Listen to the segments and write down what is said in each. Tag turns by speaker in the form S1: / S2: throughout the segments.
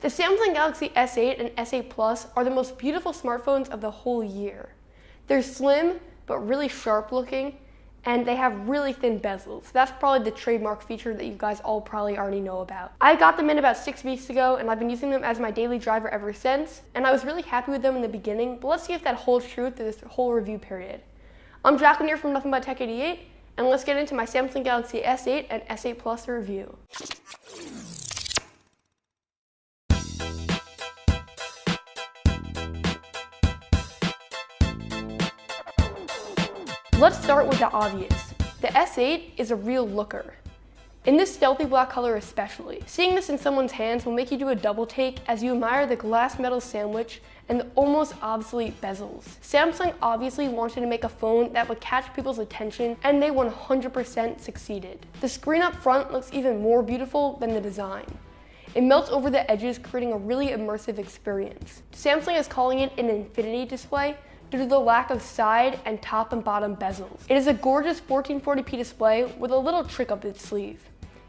S1: The Samsung Galaxy S8 and S8 Plus are the most beautiful smartphones of the whole year. They're slim, but really sharp looking, and they have really thin bezels. That's probably the trademark feature that you guys all probably already know about. I got them in about 6 weeks ago, and I've been using them as my daily driver ever since, and I was really happy with them in the beginning, but let's see if that holds true through this whole review period. I'm Jacqueline here from Nothing But Tech 88, and let's get into my Samsung Galaxy S8 and S8 Plus review. Let's start with the obvious. The S8 is a real looker. In this stealthy black color especially. Seeing this in someone's hands will make you do a double take as you admire the glass metal sandwich and the almost obsolete bezels. Samsung obviously wanted to make a phone that would catch people's attention, and they 100% succeeded. The screen up front looks even more beautiful than the design. It melts over the edges, creating a really immersive experience. Samsung is calling it an infinity display due to the lack of side and top and bottom bezels. It is a gorgeous 1440p display with a little trick up its sleeve.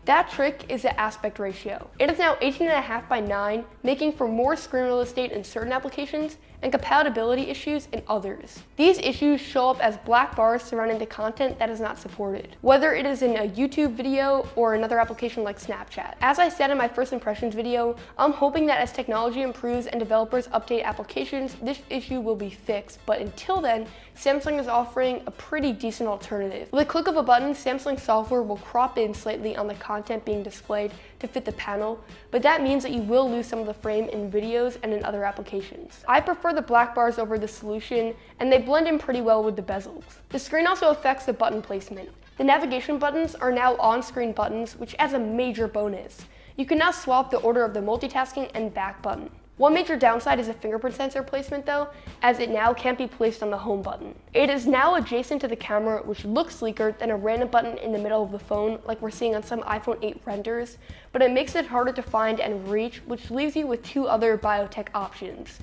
S1: That trick is the aspect ratio. It is now 18.5 by 9, making for more screen real estate in certain applications and compatibility issues in others. These issues show up as black bars surrounding the content that is not supported, whether it is in a YouTube video or another application like Snapchat. As I said in my first impressions video, I'm hoping that as technology improves and developers update applications, this issue will be fixed, but until then, Samsung is offering a pretty decent alternative. With a click of a button, Samsung software will crop in slightly on the content being displayed to fit the panel, but that means that you will lose some of the frame in videos and in other applications. I prefer the black bars over the solution, and they blend in pretty well with the bezels. The screen also affects the button placement. The navigation buttons are now on-screen buttons, which adds a major bonus. You can now swap the order of the multitasking and back button. One major downside is the fingerprint sensor placement though, as it now can't be placed on the home button. It is now adjacent to the camera, which looks sleeker than a random button in the middle of the phone like we're seeing on some iPhone 8 renders, but it makes it harder to find and reach, which leaves you with two other biotech options: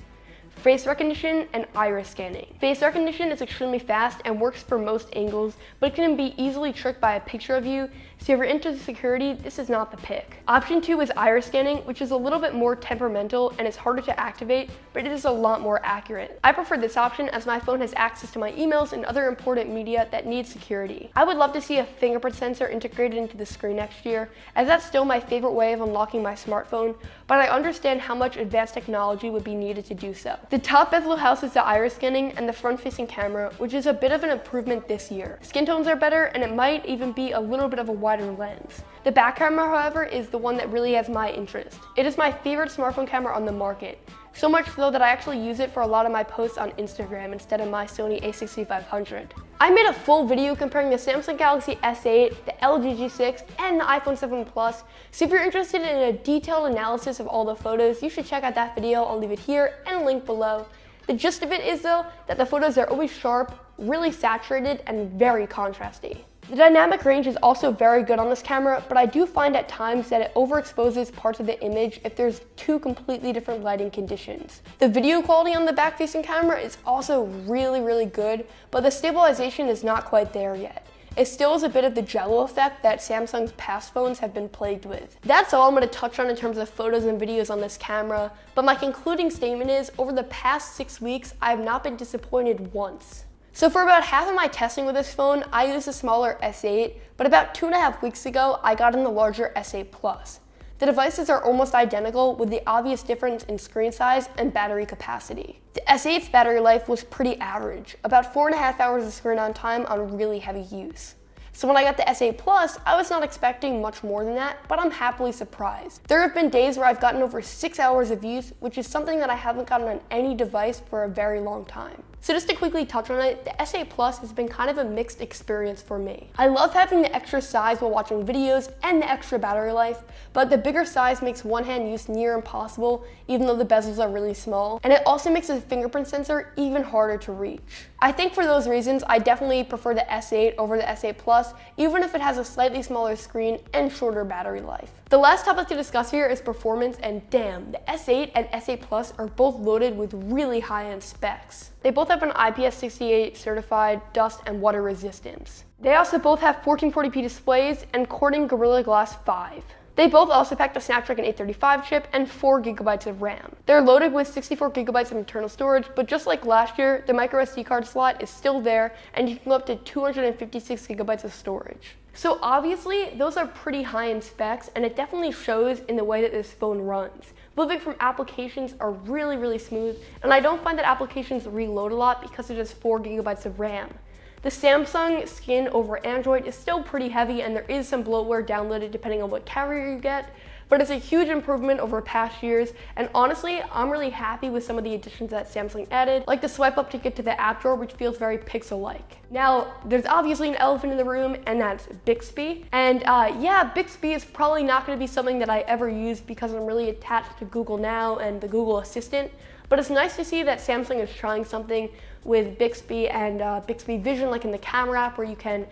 S1: face recognition and iris scanning. Face recognition is extremely fast and works for most angles, but it can be easily tricked by a picture of you, so if you're into security, this is not the pick. Option 2 is iris scanning, which is a little bit more temperamental and is harder to activate, but it is a lot more accurate. I prefer this option as my phone has access to my emails and other important media that need security. I would love to see a fingerprint sensor integrated into the screen next year, as that's still my favorite way of unlocking my smartphone, but I understand how much advanced technology would be needed to do so. The top bezel houses the iris scanning and the front-facing camera, which is a bit of an improvement this year. Skin tones are better, and it might even be a little bit of a wider lens. The back camera, however, is the one that really has my interest. It is my favorite smartphone camera on the market. So much so that I actually use it for a lot of my posts on Instagram instead of my Sony a6500. I made a full video comparing the Samsung Galaxy S8, the LG G6, and the iPhone 7 Plus, so if you're interested in a detailed analysis of all the photos, you should check out that video. I'll leave it here and a link below. The gist of it is though, that the photos are always sharp, really saturated, and very contrasty. The dynamic range is also very good on this camera, but I do find at times that it overexposes parts of the image if there's two completely different lighting conditions. The video quality on the back-facing camera is also really good, but the stabilization is not quite there yet. It still is a bit of the jello effect that Samsung's past phones have been plagued with. That's all I'm going to touch on in terms of photos and videos on this camera, but my concluding statement is, over the past 6 weeks, I have not been disappointed once. So for about half of my testing with this phone, I used a smaller S8, but about 2.5 weeks ago, I got in the larger S8 Plus. The devices are almost identical, with the obvious difference in screen size and battery capacity. The S8's battery life was pretty average, about 4.5 hours of screen on time on really heavy use. So when I got the S8 Plus, I was not expecting much more than that, but I'm happily surprised. There have been days where I've gotten over 6 hours of use, which is something that I haven't gotten on any device for a very long time. So just to quickly touch on it, the S8 Plus has been kind of a mixed experience for me. I love having the extra size while watching videos and the extra battery life, but the bigger size makes one-hand use near impossible, even though the bezels are really small, and it also makes the fingerprint sensor even harder to reach. I think for those reasons, I definitely prefer the S8 over the S8 Plus, even if it has a slightly smaller screen and shorter battery life. The last topic to discuss here is performance, and damn, the S8 and S8 Plus are both loaded with really high-end specs. They both have an IP68 certified dust and water resistance. They also both have 1440p displays and Corning Gorilla Glass 5. They both also pack the Snapdragon 835 chip and 4 gigabytes of RAM. They're loaded with 64 gigabytes of internal storage, but just like last year, the micro SD card slot is still there, and you can go up to 256 gigabytes of storage. So obviously, those are pretty high in specs, and it definitely shows in the way that this phone runs. Moving from applications are really, really smooth, and I don't find that applications reload a lot because it has 4 gigabytes of RAM. The Samsung skin over Android is still pretty heavy, and there is some bloatware downloaded depending on what carrier you get, but it's a huge improvement over past years, and honestly, I'm really happy with some of the additions that Samsung added, like the swipe up to get to the app drawer, which feels very Pixel-like. Now, there's obviously an elephant in the room, and that's Bixby. And yeah, Bixby is probably not going to be something that I ever use because I'm really attached to Google Now and the Google Assistant, but it's nice to see that Samsung is trying something with Bixby and Bixby Vision, like in the camera app, where you can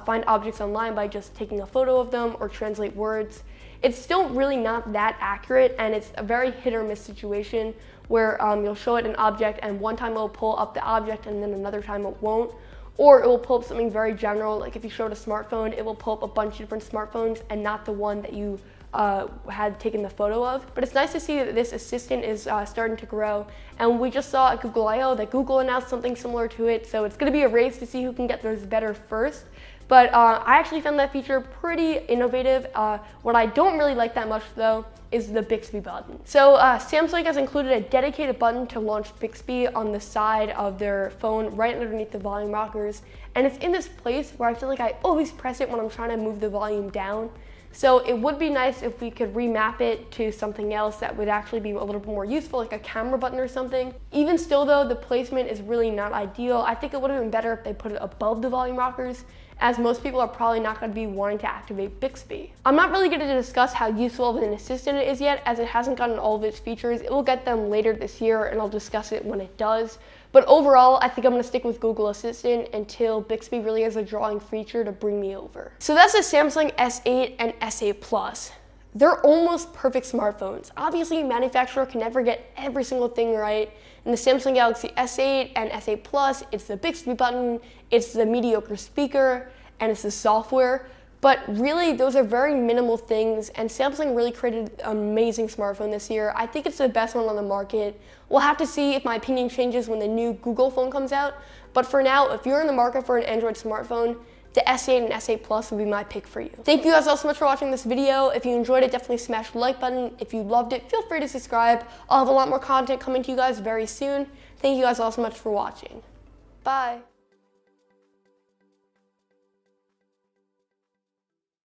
S1: find objects online by just taking a photo of them or translate words. It's still really not that accurate, and it's a very hit or miss situation where you'll show it an object and one time it'll pull up the object and then another time it won't. Or it will pull up something very general, like if you showed a smartphone, it will pull up a bunch of different smartphones and not the one that you had taken the photo of. But it's nice to see that this assistant is starting to grow, and we just saw at Google I/O that Google announced something similar to it, so it's going to be a race to see who can get those better first. But I actually found that feature pretty innovative. What I don't really like that much though is the Bixby button. So Samsung has included a dedicated button to launch Bixby on the side of their phone right underneath the volume rockers, and it's in this place where I feel like I always press it when I'm trying to move the volume down. So it would be nice if we could remap it to something else that would actually be a little bit more useful, like a camera button or something. Even still though, the placement is really not ideal. I think it would have been better if they put it above the volume rockers, as most people are probably not going to be wanting to activate Bixby. I'm not really going to discuss how useful of an assistant it is yet, as it hasn't gotten all of its features. It will get them later this year, and I'll discuss it when it does. But overall, I think I'm going to stick with Google Assistant until Bixby really has a drawing feature to bring me over. So that's the Samsung S8 and S8 Plus. They're almost perfect smartphones. Obviously, a manufacturer can never get every single thing right. In the Samsung Galaxy S8 and S8 Plus, it's the Bixby button, it's the mediocre speaker, and it's the software. But really, those are very minimal things, and Samsung really created an amazing smartphone this year. I think it's the best one on the market. We'll have to see if my opinion changes when the new Google phone comes out. But for now, if you're in the market for an Android smartphone, the S8 and S8 Plus would be my pick for you. Thank you guys all so much for watching this video. If you enjoyed it, definitely smash the like button. If you loved it, feel free to subscribe. I'll have a lot more content coming to you guys very soon. Thank you guys all so much for watching. Bye.